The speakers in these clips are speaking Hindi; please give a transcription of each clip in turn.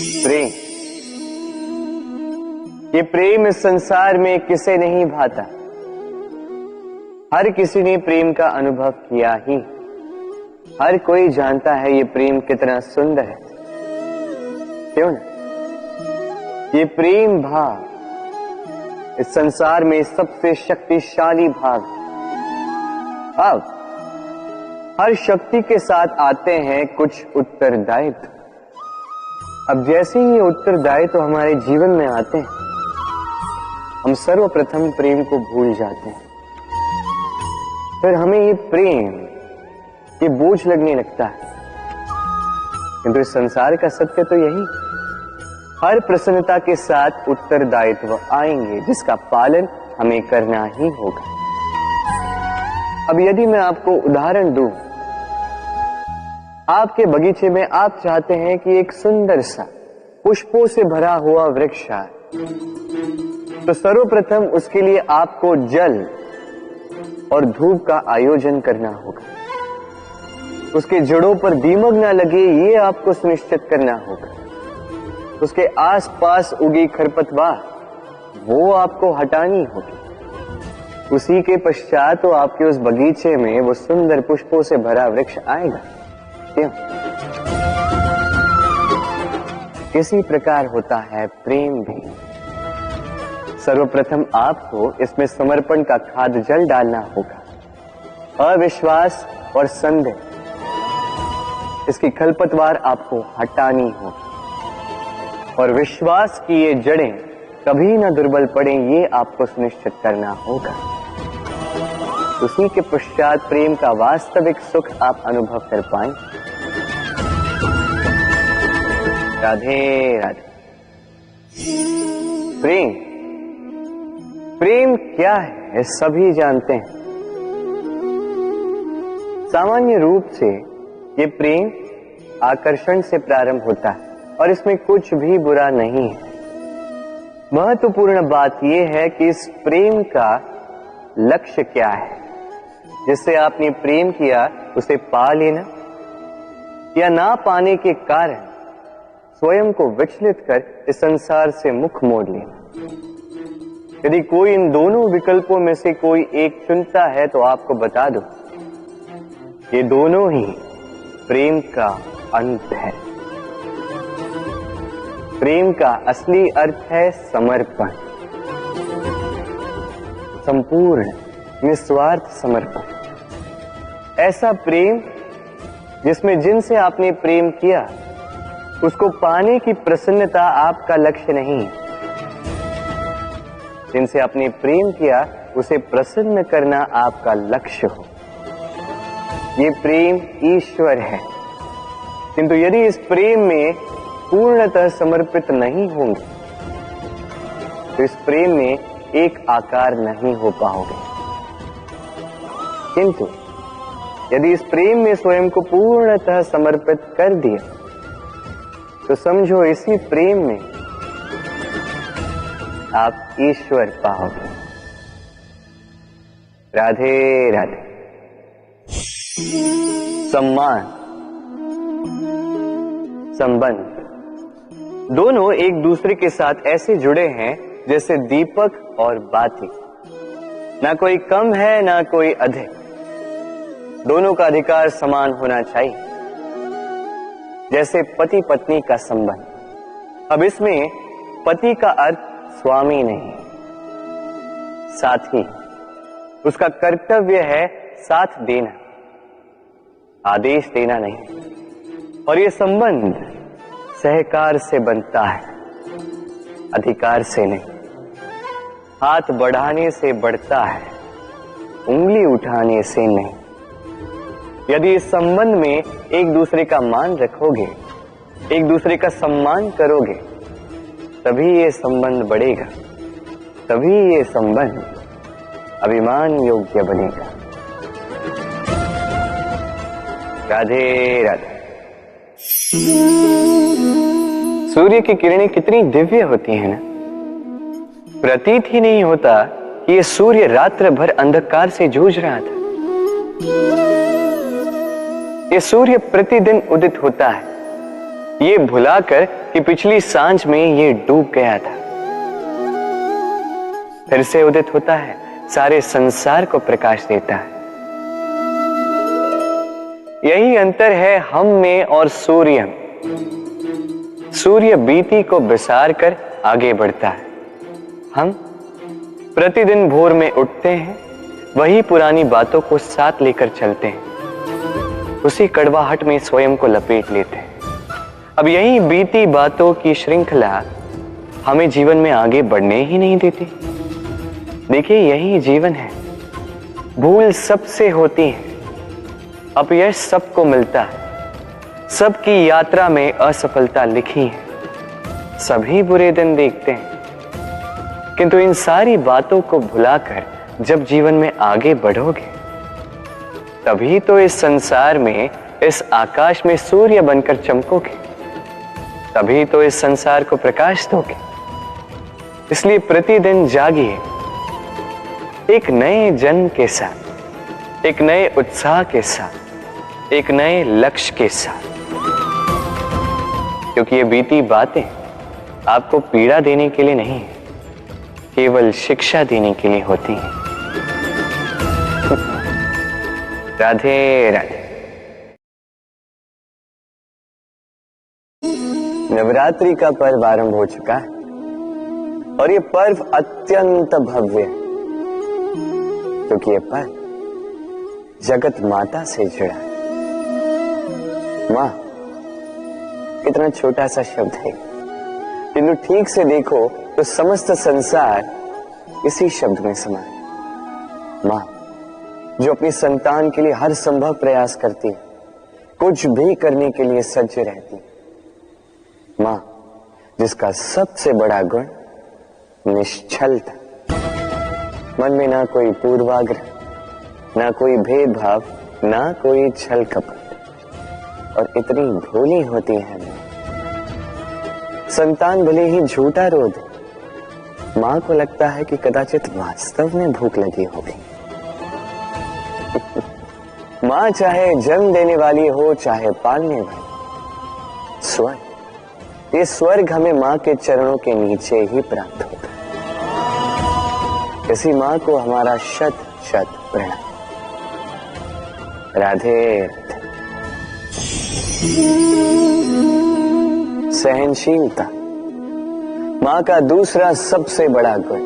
प्रेम, ये प्रेम इस संसार में किसे नहीं भाता। हर किसी ने प्रेम का अनुभव किया ही। हर कोई जानता है ये प्रेम कितना सुंदर है, क्यों ना? ये प्रेम भाव इस संसार में सबसे शक्तिशाली भाव है। अब हर शक्ति के साथ आते हैं कुछ उत्तरदायित्व। अब जैसे ही ये उत्तरदायित्व तो हमारे जीवन में आते हैं, हम सर्वप्रथम प्रेम को भूल जाते हैं। फिर हमें ये प्रेम ये बोझ लगने लगता है। किंतु इस संसार का सत्य तो यही, हर प्रसन्नता के साथ उत्तरदायित्व आएंगे जिसका पालन हमें करना ही होगा। अब यदि मैं आपको उदाहरण दूं, आपके बगीचे में आप चाहते हैं कि एक सुंदर सा पुष्पों से भरा हुआ वृक्ष आए, तो सर्वप्रथम उसके लिए आपको जल और धूप का आयोजन करना होगा। उसके जड़ों पर दीमक ना लगे ये आपको सुनिश्चित करना होगा। उसके आसपास उगी खरपतवार वो आपको हटानी होगी। उसी के पश्चात तो आपके उस बगीचे में वो सुंदर पुष्पों से भरा वृक्ष आएगा। क्यों? इसी प्रकार होता है प्रेम भी। सर्वप्रथम आपको इसमें समर्पण का खाद जल डालना होगा। अविश्वास और संदेह, इसकी खरपतवार आपको हटानी होगी और विश्वास की ये जड़ें कभी ना दुर्बल पड़े ये आपको सुनिश्चित करना होगा। उसी के पश्चात प्रेम का वास्तविक सुख आप अनुभव कर पाएंगे। राधे राधे। प्रेम, प्रेम क्या है सभी जानते हैं। सामान्य रूप से ये प्रेम आकर्षण से प्रारंभ होता है और इसमें कुछ भी बुरा नहीं है। महत्वपूर्ण बात यह है कि इस प्रेम का लक्ष्य क्या है। जिससे आपने प्रेम किया उसे पा लेना या ना पाने के कारण स्वयं को विचलित कर इस संसार से मुख मोड़ लेना। यदि कोई इन दोनों विकल्पों में से कोई एक चुनता है तो आपको बता दो, ये दोनों ही प्रेम का अंत है। प्रेम का असली अर्थ है समर्पण, संपूर्ण निस्वार्थ समर्पण। ऐसा प्रेम जिसमें जिनसे आपने प्रेम किया उसको पाने की प्रसन्नता आपका लक्ष्य नहीं है। जिनसे आपने प्रेम किया उसे प्रसन्न करना आपका लक्ष्य हो। ये प्रेम ईश्वर है। किंतु यदि इस प्रेम में पूर्णतः समर्पित नहीं होंगे तो इस प्रेम में एक आकार नहीं हो पाओगे। किंतु यदि इस प्रेम में स्वयं को पूर्णतः समर्पित कर दिया तो समझो इसी प्रेम में आप ईश्वर पाओगे। राधे राधे। सम्मान, संबंध दोनों एक दूसरे के साथ ऐसे जुड़े हैं जैसे दीपक और बाती। ना कोई कम है ना कोई अधिक, दोनों का अधिकार समान होना चाहिए। जैसे पति पत्नी का संबंध। अब इसमें पति का अर्थ स्वामी नहीं, साथी। उसका कर्तव्य है साथ देना, आदेश देना नहीं। और ये संबंध सहकार से बनता है, अधिकार से नहीं। हाथ बढ़ाने से बढ़ता है, उंगली उठाने से नहीं। यदि इस संबंध में एक दूसरे का मान रखोगे, एक दूसरे का सम्मान करोगे, तभी ये संबंध बढ़ेगा, तभी ये संबंध अभिमान योग्य बनेगा। राधे राधे। सूर्य की किरणें कितनी दिव्य होती हैं ना। प्रतीत ही नहीं होता कि ये सूर्य रात्र भर अंधकार से जूझ रहा था। ये सूर्य प्रतिदिन उदित होता है ये भुलाकर कि पिछली सांझ में ये डूब गया था, फिर से उदित होता है, सारे संसार को प्रकाश देता है। यही अंतर है हम में और सूर्य में। सूर्य बीती को बिसार कर आगे बढ़ता है, हम प्रतिदिन भोर में उठते हैं, वही पुरानी बातों को साथ लेकर चलते हैं, उसी कड़वाहट में स्वयं को लपेट लेते हैं। अब यही बीती बातों की श्रृंखला हमें जीवन में आगे बढ़ने ही नहीं देती। देखिए, यही जीवन है। भूल सबसे होती है, अपयश सबको मिलता है, सबकी यात्रा में असफलता लिखी है, सभी बुरे दिन देखते हैं। किंतु इन सारी बातों को भुलाकर जब जीवन में आगे बढ़ोगे, तभी तो इस संसार में, इस आकाश में सूर्य बनकर चमकोगे, तभी तो इस संसार को प्रकाश दोगे। इसलिए प्रतिदिन जागिए, एक नए जन्म के साथ, एक नए उत्साह के साथ, एक नए लक्ष्य के साथ, क्योंकि ये बीती बातें आपको पीड़ा देने के लिए नहीं, केवल शिक्षा देने के लिए होती हैं। राधे राधे। नवरात्रि का पर्व आरंभ हो चुका है और ये पर्व अत्यंत भव्य है, क्योंकि ये पर्व जगत माता से जुड़ा है। मां कितना छोटा सा शब्द है, किंतु ठीक से देखो तो समस्त संसार इसी शब्द में समा है। मां जो अपनी संतान के लिए हर संभव प्रयास करती है, कुछ भी करने के लिए सज्ज रहती है। मां जिसका सबसे बड़ा गुण निश्चलता, मन में ना कोई पूर्वाग्रह, ना कोई भेदभाव, ना कोई छल कपट, और इतनी भोली होती है मां। संतान भले ही झूठा रो दे, मां को लगता है कि कदाचित वास्तव में भूख लगी होगी। मां चाहे जन्म देने वाली हो, चाहे पालने वाली, स्वर्ग, ये स्वर्ग हमें मां के चरणों के नीचे ही प्राप्त होता है। इसी मां को हमारा शत शत प्रणाम। राधे राधे। सहनशीलता मां का दूसरा सबसे बड़ा गुण।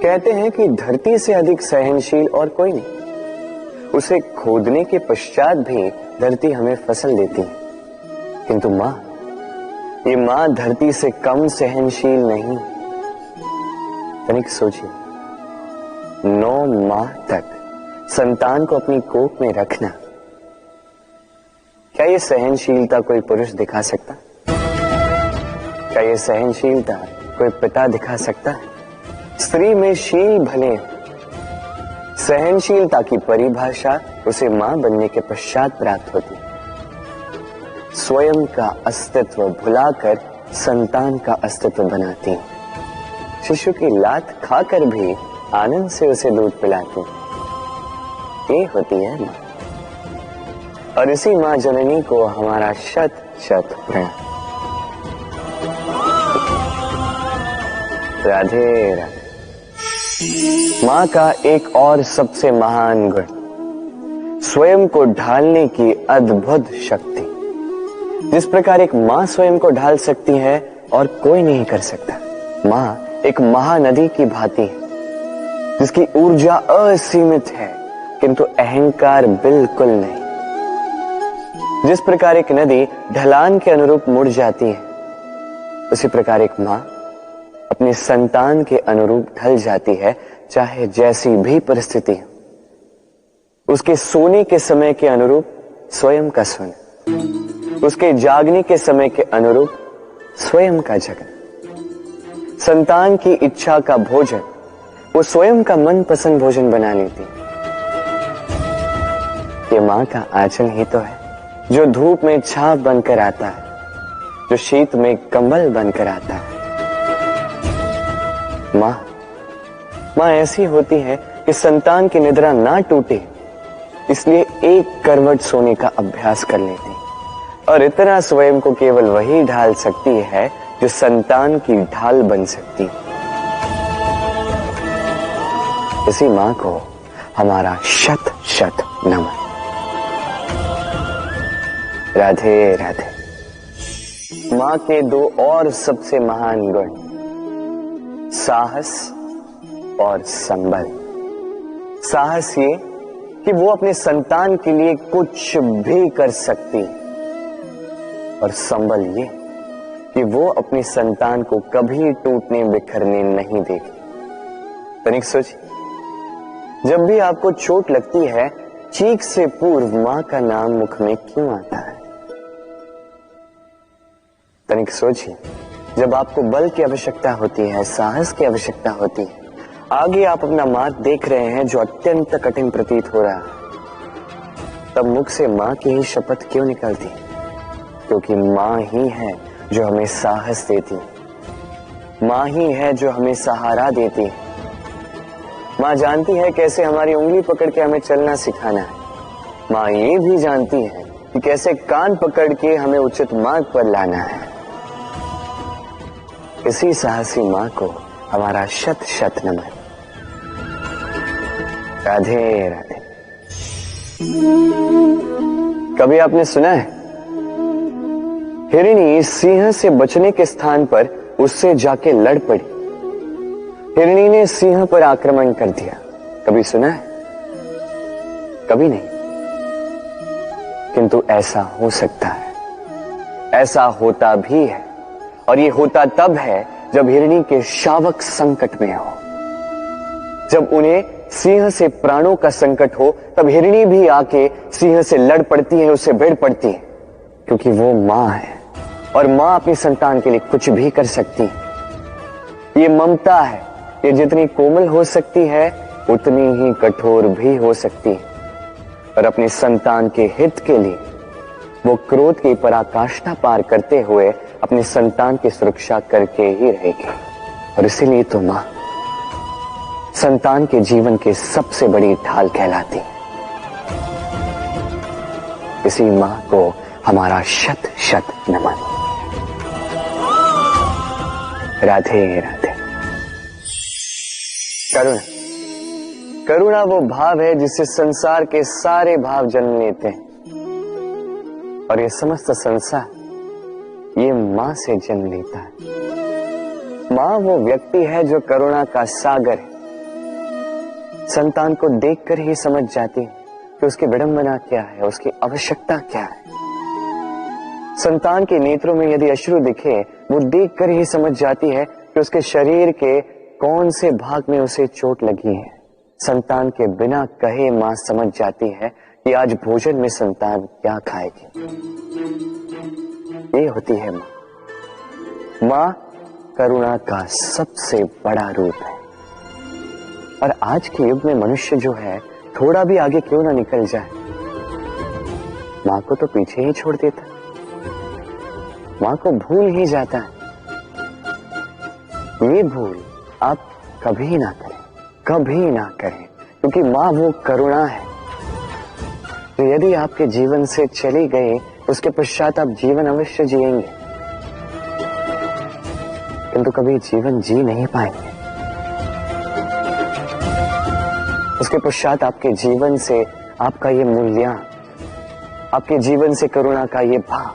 कहते हैं कि धरती से अधिक सहनशील और कोई नहीं। उसे खोदने के पश्चात भी धरती हमें फसल देती है, किंतु मां, ये मां धरती से कम सहनशील नहीं। तनिक सोचिए, 9 माह तक संतान को अपनी कोख में रखना, क्या ये सहनशीलता कोई पुरुष दिखा सकता? क्या ये सहनशीलता कोई पिता दिखा सकता है? स्त्री में शील भले, सहनशीलता की परिभाषा उसे मां बनने के पश्चात प्राप्त होती है। स्वयं का अस्तित्व भुलाकर संतान का अस्तित्व बनाती है। शिशु की लात खाकर भी आनंद से उसे दूध पिलाती है। ये होती है मां, और इसी मां जननी को हमारा शत शत प्रणाम। राधे राधे। मां का एक और सबसे महान गुण, स्वयं को ढालने की अद्भुत शक्ति। जिस प्रकार एक मां स्वयं को ढाल सकती है और कोई नहीं कर सकता। मां एक महानदी की भांति है, जिसकी ऊर्जा असीमित है, किंतु अहंकार बिल्कुल नहीं। जिस प्रकार एक नदी ढलान के अनुरूप मुड़ जाती है, उसी प्रकार एक मां अपने संतान के अनुरूप ढल जाती है, चाहे जैसी भी परिस्थिति हो। उसके सोने के समय के अनुरूप स्वयं का सोना, उसके जागने के समय के अनुरूप स्वयं का जगना। संतान की इच्छा का भोजन वो स्वयं का मनपसंद भोजन बना लेती। ये मां का आंचल ही तो है, जो धूप में छाप बनकर आता है, जो शीत में कंबल बनकर आता है। मां ऐसी होती है कि संतान की निद्रा ना टूटे, इसलिए एक करवट सोने का अभ्यास कर लेती, और इतना स्वयं को केवल वही ढाल सकती है जो संतान की ढाल बन सकती है। इसी मां को हमारा शत शत नमन। राधे राधे। मां के दो और सबसे महान गुण, साहस और संबल। साहस ये कि वो अपने संतान के लिए कुछ भी कर सकती, और संबल ये कि वो अपनी संतान को कभी टूटने बिखरने नहीं देगी। तनिक सोचिए, जब भी आपको चोट लगती है, चीख से पूर्व मां का नाम मुख में क्यों आता है? तनिक सोचिए, जब आपको बल की आवश्यकता होती है, साहस की आवश्यकता होती है, आगे आप अपना मार्ग देख रहे हैं जो अत्यंत कठिन प्रतीत हो रहा है, तब मुख से मां की ही शपथ क्यों निकलती? क्योंकि मां ही है जो हमें साहस देती है, मां ही है जो हमें सहारा देती है। मां जानती है कैसे हमारी उंगली पकड़ के हमें चलना सिखाना है। मां ये भी जानती है कि कैसे कान पकड़ के हमें उचित मार्ग पर लाना है। इसी साहसी मां को हमारा शत शत नमन। राधे राधे। कभी आपने सुना है, हिरणी सिंह से बचने के स्थान पर उससे जाके लड़ पड़ी। हिरणी ने सिंह पर आक्रमण कर दिया। कभी सुना है? कभी नहीं। किंतु ऐसा हो सकता है, ऐसा होता भी है, और ये होता तब है जब हिरणी के शावक संकट में हो। जब उन्हें सिंह से प्राणों का संकट हो, तब हिरणी भी आके सिंह से लड़ पड़ती है, उससे भिड़ पड़ती है, क्योंकि वो मां है और मां अपनी संतान के लिए कुछ भी कर सकती है। ये ममता है, ये जितनी कोमल हो सकती है उतनी ही कठोर भी हो सकती है, और अपनी संतान के हित के लिए वो क्रोध की पराकाष्ठा पार करते हुए अपनी संतान की सुरक्षा करके ही रहेगी। और इसीलिए तो मां संतान के जीवन की सबसे बड़ी ढाल कहलाती है। इसी मां को हमारा शत शत नमन। राधे राधे। करुणा। करुणा वो भाव है जिससे संसार के सारे भाव जन्म लेते हैं, और ये समस्त संसार ये मां से जन्म लेता है। मां वो व्यक्ति है जो करुणा का सागर है। संतान को देखकर ही समझ जाती है कि उसकी विडंबना क्या है, उसकी आवश्यकता क्या है। संतान के नेत्रों में यदि अश्रु दिखे, वो देखकर ही समझ जाती है कि उसके शरीर के कौन से भाग में उसे चोट लगी है। संतान के बिना कहे मां समझ जाती है कि आज भोजन में संतान क्या खाएगी। ये होती है मां। मां करुणा का सबसे बड़ा रूप है। और आज के युग में मनुष्य जो है, थोड़ा भी आगे क्यों ना निकल जाए, मां को तो पीछे ही छोड़ देता, मां को भूल ही जाता है। ये भूल आप कभी ना करें, कभी ना करें, क्योंकि मां वो करुणा है तो यदि आपके जीवन से चली गई, उसके पश्चात आप जीवन अवश्य जिएंगे, किंतु कभी जीवन जी नहीं पाएंगे। उसके पश्चात आपके जीवन से आपका ये मूल्यांकन, आपके जीवन से करुणा का ये भाव,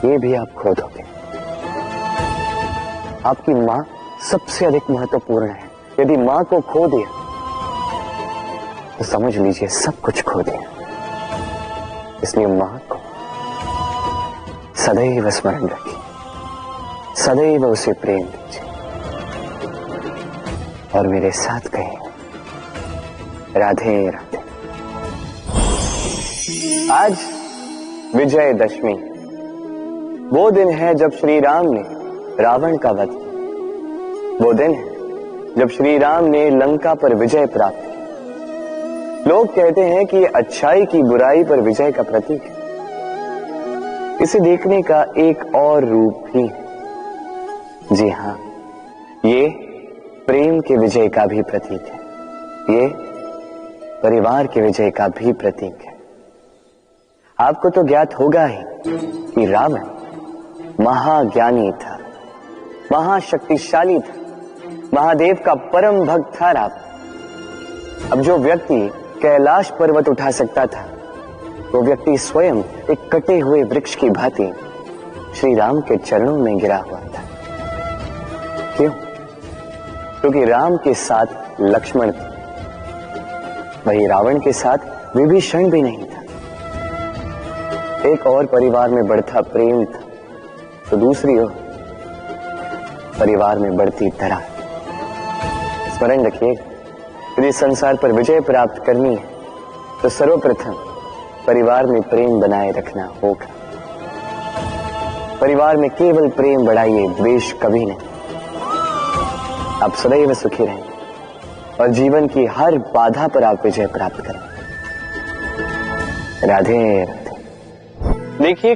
ये भी आप खो दोगे। आपकी मां सबसे अधिक महत्वपूर्ण है। यदि मां को खो दिया तो समझ लीजिए सब कुछ खो दिया। इसलिए मां को सदैव स्मरण रखिए, सदैव उसे प्रेम दीजिए, और मेरे साथ कहिए राधे राधे। आज विजयदशमी, वो दिन है जब श्री राम ने रावण का वध किया। वो दिन है जब श्री राम ने लंका पर विजय प्राप्त की। लोग कहते हैं कि ये अच्छाई की बुराई पर विजय का प्रतीक है। इसे देखने का एक और रूप भी है। जी हां, ये प्रेम के विजय का भी प्रतीक है, ये परिवार के विजय का भी प्रतीक है। आपको तो ज्ञात होगा ही कि रावण महाज्ञानी था, महाशक्तिशाली था, महादेव का परम भक्त था रावण। अब जो व्यक्ति कैलाश पर्वत उठा सकता था, वो व्यक्ति स्वयं एक कटे हुए वृक्ष की भांति श्री राम के चरणों में गिरा हुआ था। क्यों? क्योंकि राम के साथ लक्ष्मण थे, वही रावण के साथ विभीषण भी नहीं था। एक और परिवार में बढ़ता प्रेम था, तो दूसरी ओर परिवार में बढ़ती तरह। स्मरण रखिए, यदि संसार पर विजय प्राप्त करनी है तो सर्वप्रथम परिवार में प्रेम बनाए रखना होगा। परिवार में केवल प्रेम बढ़ाइए, द्वेष कभी नहीं। आप सदैव सुखी रहें और जीवन की हर बाधा पर आप विजय प्राप्त करें। राधे राधे। देखिए